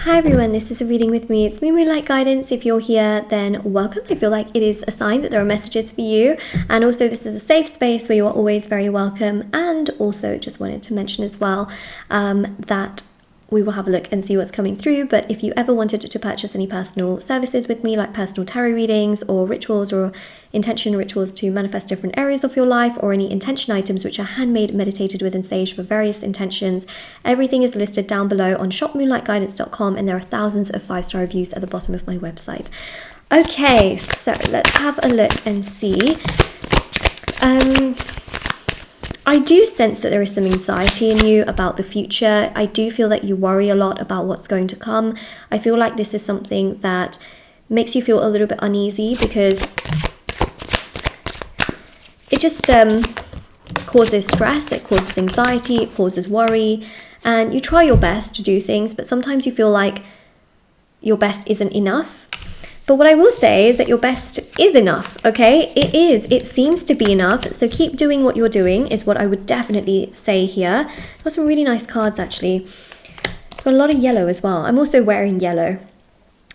Hi everyone, this is a reading with me. It's me, Moonlight Guidance. If you're here, then welcome. I feel like it is a sign that there are messages for you. And also this is a safe space where you are always very welcome. And also just wanted to mention as well that we will have a look and see what's coming through. But if you ever wanted to purchase any personal services with me, like personal tarot readings or rituals or intention rituals to manifest different areas of your life, or any intention items which are handmade, meditated with and saged for various intentions, everything is listed down below on shopmoonlightguidance.com, and there are thousands of 5-star reviews at the bottom of my website. Okay, so let's have a look and see. I do sense that there is some anxiety in you about the future. I do feel that you worry a lot about what's going to come. I feel like this is something that makes you feel a little bit uneasy because it just causes stress, it causes anxiety, it causes worry, and you try your best to do things, but sometimes you feel like your best isn't enough. But what I will say is that your best is enough, okay? It is. It seems to be enough. So keep doing what you're doing is what I would definitely say here. Got some really nice cards, actually. Got a lot of yellow as well. I'm also wearing yellow.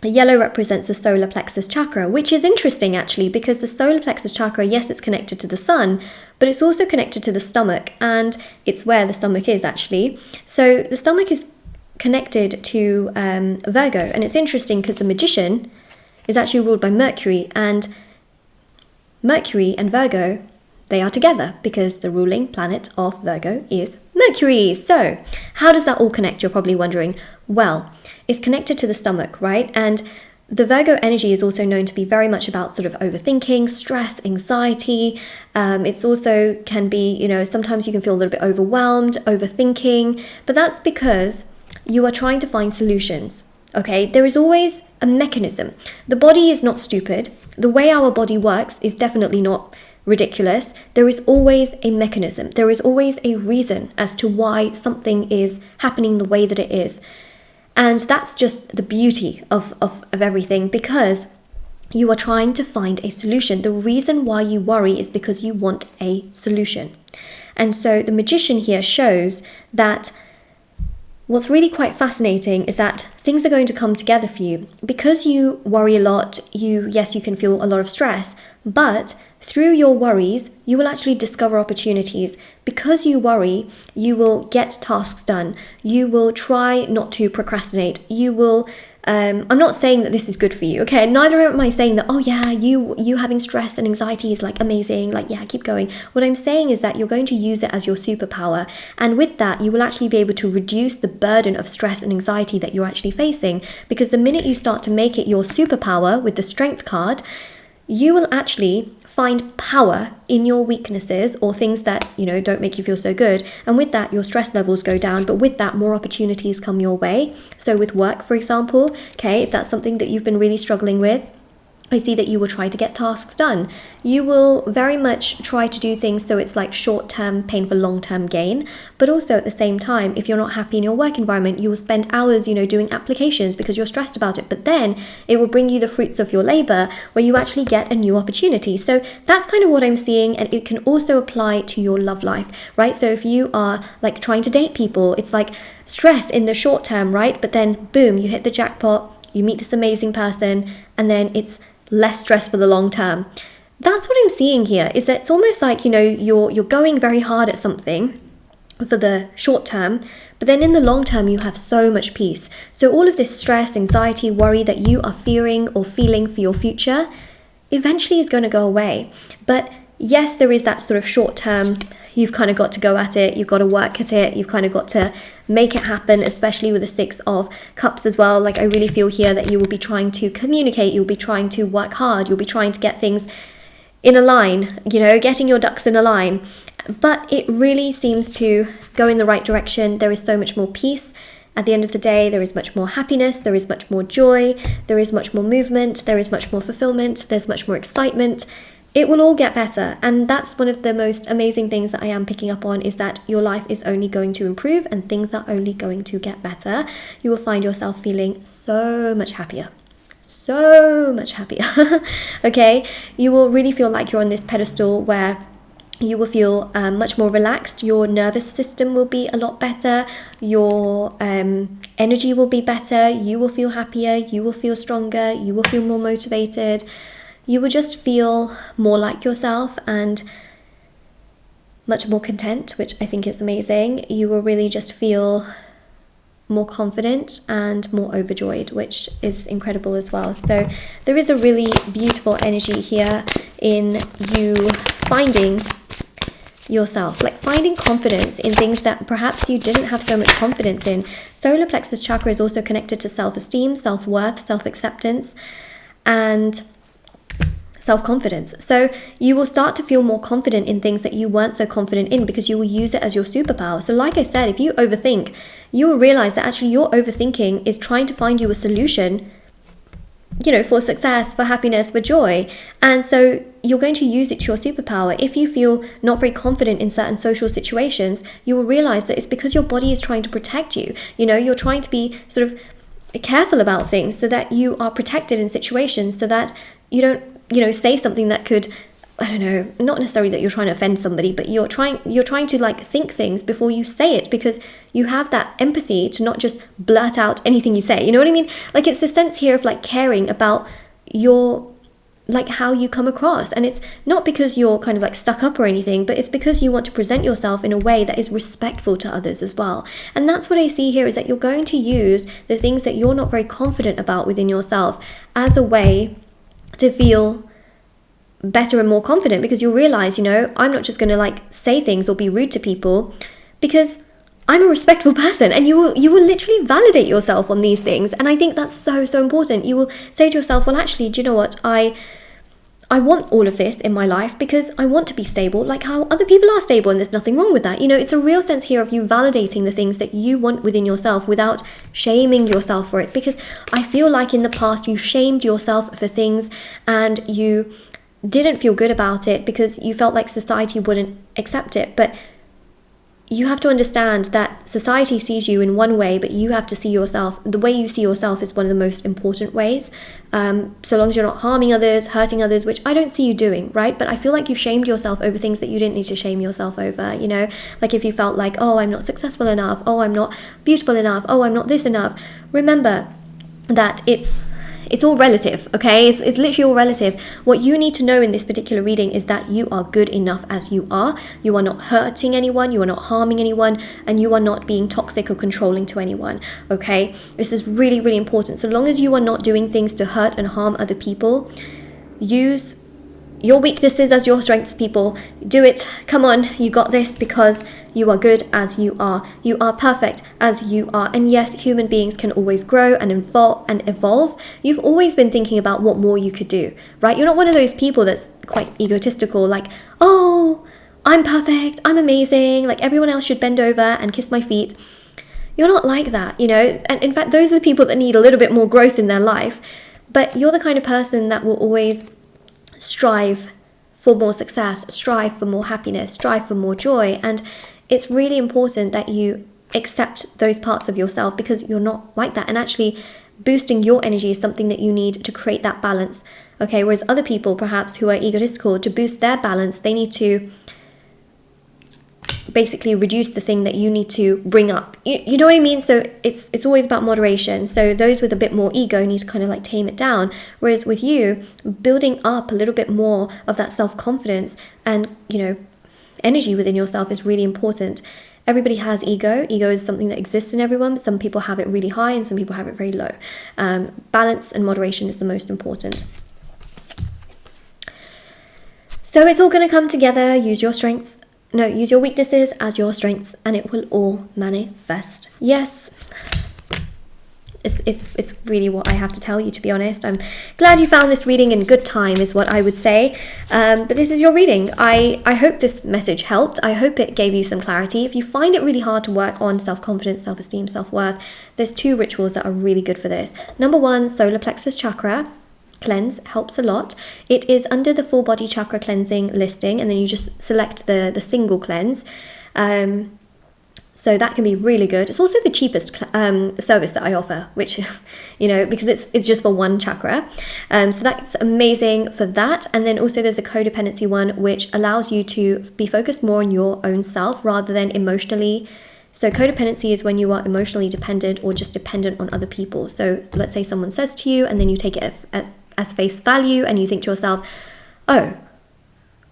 The yellow represents the solar plexus chakra, which is interesting, actually, because the solar plexus chakra, yes, it's connected to the sun, but it's also connected to the stomach, and it's where the stomach is, actually. So the stomach is connected to Virgo, and it's interesting because the magician is actually ruled by Mercury and Virgo, they are together because the ruling planet of Virgo is Mercury. So how does that all connect? You're probably wondering. Well, it's connected to the stomach, right? And the Virgo energy is also known to be very much about sort of overthinking, stress, anxiety. It's also can be, sometimes you can feel a little bit overwhelmed, overthinking, but that's because you are trying to find solutions. Okay, there is always a mechanism. The body is not stupid. The way our body works is definitely not ridiculous. There is always a mechanism. There is always a reason as to why something is happening the way that it is. And that's just the beauty of everything, because you are trying to find a solution. The reason why you worry is because you want a solution. And so the magician here shows that what's really quite fascinating is that things are going to come together for you. Because you worry a lot, you can feel a lot of stress, but through your worries, you will actually discover opportunities. Because you worry, you will get tasks done. You will try not to procrastinate. You will I'm not saying that this is good for you, okay? Neither am I saying that, oh yeah, you having stress and anxiety is like amazing, like yeah, keep going. What I'm saying is that you're going to use it as your superpower. And with that, you will actually be able to reduce the burden of stress and anxiety that you're actually facing. Because the minute you start to make it your superpower with the strength card, you will actually find power in your weaknesses or things that, don't make you feel so good. And with that, your stress levels go down. But with that, more opportunities come your way. So with work, for example, okay, if that's something that you've been really struggling with, I see that you will try to get tasks done. You will very much try to do things so it's like short-term pain for long-term gain. But also at the same time, if you're not happy in your work environment, you will spend hours, doing applications because you're stressed about it. But then it will bring you the fruits of your labor where you actually get a new opportunity. So that's kind of what I'm seeing. And it can also apply to your love life, right? So if you are like trying to date people, it's like stress in the short term, right? But then boom, you hit the jackpot, you meet this amazing person, and then it's less stress for the long term. That's what I'm seeing here, is that it's almost like, you're going very hard at something for the short term, but then in the long term, you have so much peace. So all of this stress, anxiety, worry that you are fearing or feeling for your future eventually is going to go away. But yes, there is that sort of short term, you've kind of got to go at it, you've got to work at it, you've kind of got to make it happen, especially with the 6 of Cups as well. Like I really feel here that you will be trying to communicate, you'll be trying to work hard, you'll be trying to get things in a line, getting your ducks in a line. But it really seems to go in the right direction. There is so much more peace. At the end of the day, there is much more happiness, there is much more joy, there is much more movement, there is much more fulfillment, there's much more excitement. It will all get better. And that's one of the most amazing things that I am picking up on, is that your life is only going to improve and things are only going to get better. You will find yourself feeling so much happier. So much happier. Okay? You will really feel like you're on this pedestal where You will feel much more relaxed. Your nervous system will be a lot better. Your energy will be better. You will feel happier. You will feel stronger. You will feel more motivated. You will just feel more like yourself and much more content, which I think is amazing. You will really just feel more confident and more overjoyed, which is incredible as well. So there is a really beautiful energy here in you finding yourself, like finding confidence in things that perhaps you didn't have so much confidence in. Solar plexus chakra is also connected to self-esteem, self-worth, self-acceptance, and self-confidence. So you will start to feel more confident in things that you weren't so confident in because you will use it as your superpower. So like I said, if you overthink, you will realize that actually your overthinking is trying to find you a solution, you know, for success, for happiness, for joy. And so you're going to use it to your superpower. If you feel not very confident in certain social situations, you will realize that it's because your body is trying to protect you. You know, you're trying to be sort of careful about things so that you are protected in situations, so that you don't, you know, say something that could, I don't know, not necessarily that you're trying to offend somebody, but you're trying to like think things before you say it, because you have that empathy to not just blurt out anything you say. You know what I mean? Like, it's the sense here of like caring about your, like how you come across. And it's not because you're kind of like stuck up or anything, but it's because you want to present yourself in a way that is respectful to others as well. And that's what I see here, is that you're going to use the things that you're not very confident about within yourself as a way to feel better and more confident, because you'll realize, you know, I'm not just going to like say things or be rude to people because I'm a respectful person. And you will literally validate yourself on these things. And I think that's so important. You will say to yourself, well, actually, do you know what, I want all of this in my life because I want to be stable like how other people are stable, and there's nothing wrong with that. You know, it's a real sense here of you validating the things that you want within yourself without shaming yourself for it. Because I feel like in the past you shamed yourself for things and you didn't feel good about it because you felt like society wouldn't accept it. But you have to understand that society sees you in one way, but you have to see yourself, the way you see yourself is one of the most important ways. So long as you're not harming others, hurting others, which I don't see you doing, right? But I feel like you shamed yourself over things that you didn't need to shame yourself over, you know? Like if you felt like, oh, I'm not successful enough, oh, I'm not beautiful enough, oh, I'm not this enough. Remember that it's all relative, okay? It's literally all relative. What you need to know in this particular reading is that you are good enough as you are. You are not hurting anyone, you are not harming anyone, and you are not being toxic or controlling to anyone, okay? This is really, really important. So long as you are not doing things to hurt and harm other people, use your weaknesses as your strengths, people. Do it. Come on, you got this, because you are good as you are. You are perfect as you are. And yes, human beings can always grow and evolve. You've always been thinking about what more you could do, right? You're not one of those people that's quite egotistical, like, oh, I'm perfect, I'm amazing, like everyone else should bend over and kiss my feet. You're not like that, you know? And in fact, those are the people that need a little bit more growth in their life. But you're the kind of person that will always strive for more success, strive for more happiness, strive for more joy. And it's really important that you accept those parts of yourself, because you're not like that. And actually boosting your energy is something that you need to create that balance, okay? Whereas other people perhaps who are egotistical, to boost their balance, they need to basically reduce the thing that you need to bring up. You know what I mean? So it's always about moderation. So those with a bit more ego need to kind of like tame it down. Whereas with you, building up a little bit more of that self-confidence and, you know, energy within yourself is really important. Everybody has ego. Ego is something that exists in everyone. Some people have it really high and some people have it very low. Balance and moderation is the most important. So it's all going to come together. Use your weaknesses as your strengths, and it will all manifest. Yes, it's really what I have to tell you, to be honest. I'm glad you found this reading in good time, is what I would say. But this is your reading. I hope this message helped. I hope it gave you some clarity. If you find it really hard to work on self-confidence, self-esteem, self-worth, there's 2 rituals that are really good for this. Number 1, solar plexus chakra cleanse helps a lot. It is under the full body chakra cleansing listing, and then you just select the single cleanse. So that can be really good. It's also the cheapest service that I offer, which, you know, because it's just for one chakra. So that's amazing for that. And then also there's a codependency one, which allows you to be focused more on your own self rather than emotionally. So codependency is when you are emotionally dependent or just dependent on other people. So let's say someone says to you and then you take it as face value and you think to yourself, oh,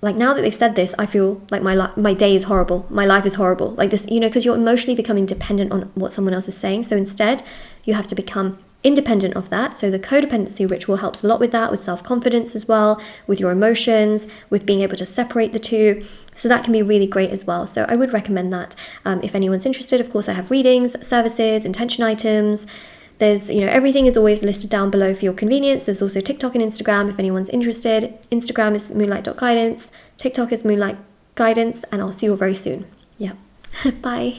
like now that they've said this, I feel like my day is horrible. My life is horrible. Like this, you know, because you're emotionally becoming dependent on what someone else is saying. So instead, you have to become independent of that. So the codependency ritual helps a lot with that, with self-confidence as well, with your emotions, with being able to separate the two. So that can be really great as well. So I would recommend that if anyone's interested. Of course, I have readings, services, intention items. There's, you know, everything is always listed down below for your convenience. There's also TikTok and Instagram if anyone's interested. Instagram is moonlight.guidance. TikTok is moonlight guidance. And I'll see you all very soon. Yeah. Bye.